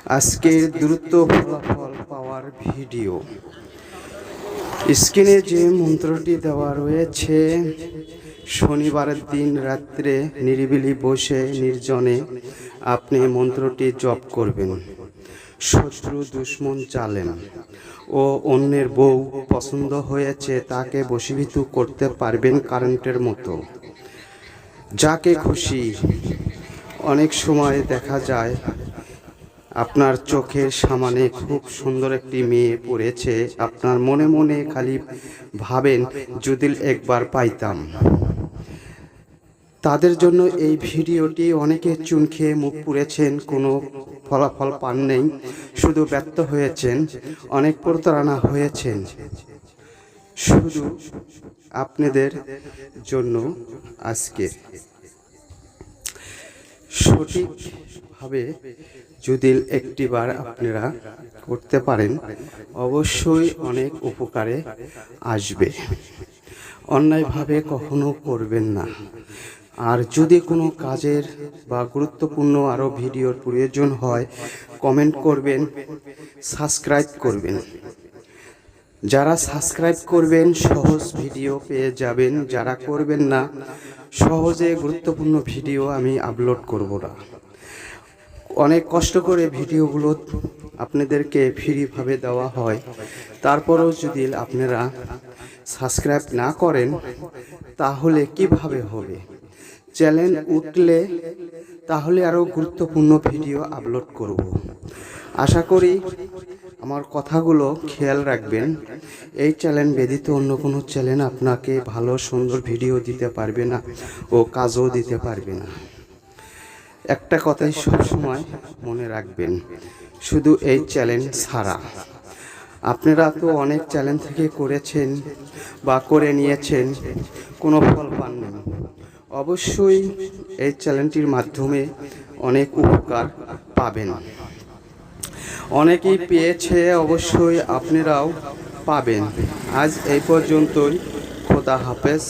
আজকের দ্রুত ফলাফল পাওয়ার ভিডিও। স্ক্রিনে যে মন্ত্রটি দেওয়া রয়েছে, শনিবারের দিন রাত্রে নিরিবিলি বসে নির্জনে আপনি মন্ত্রটি জপ করবেন। শত্রু দুশ্মন জালেম ও অন্যের বউ পছন্দ হয়েছে তাকে বশীভূত করতে পারবেন কারেন্টের মতো। যাকে খুশি। অনেক সময় দেখা যায় আপনার চোখের সামনে খুব সুন্দর একটি মেয়ে পড়েছে, আপনার মনে মনে খালি ভাবেন যদি একবার পাইতাম। তাদের জন্য এই ভিডিওটি। অনেকে চুন খেয়ে মুখ পুড়েছেন, কোনো ফলাফল পান নেই, শুধু ব্যর্থ হয়েছেন, অনেক প্রতারণা হয়েছেন। শুধু আপনাদের জন্য আজকে সঠিকভাবে যদি একটিবার আপনারা করতে পারেন, অবশ্যই অনেক উপকারে আসবে। অন্যায়ভাবে কখনো করবেন না। আর যদি কোনো কাজের বা গুরুত্বপূর্ণ আরও ভিডিওর প্রয়োজন হয়, কমেন্ট করবেন, সাবস্ক্রাইব করবেন। যারা সাবস্ক্রাইব করবেন সহজ ভিডিও পেয়ে যাবেন, যারা করবেন না সহজে গুরুত্বপূর্ণ ভিডিও আমি আপলোড করব না। অনেক কষ্ট করে ভিডিওগুলো আপনাদেরকে ফ্রিভাবে দেওয়া হয়, তারপরেও যদি আপনারা সাবস্ক্রাইব না করেন তাহলে কিভাবে হবে? চ্যানেল উঠলে তাহলে আরও গুরুত্বপূর্ণ ভিডিও আপলোড করব। আশা করি আমার কথাগুলো খেয়াল রাখবেন। এই চ্যানেল ব্যতীত অন্য কোনো চ্যানেল আপনাকে ভালো সুন্দর ভিডিও দিতে পারবে না ও কাজও দিতে পারবে না। একটা কথাই সবসময় মনে রাখবেন, শুধু এই চ্যানেল ছাড়া আপনারা তো অনেক চ্যানেল থেকে করেছেন বা করে নিয়েছেন, কোনো ফল পাননি। অবশ্যই এই চ্যানেলটির মাধ্যমে অনেক উপকার পাবেন। অনেকেই পেয়েছে, অবশ্যই আপনারাও পাবেন। আজ এই পর্যন্তই। খোদা হাফেজ।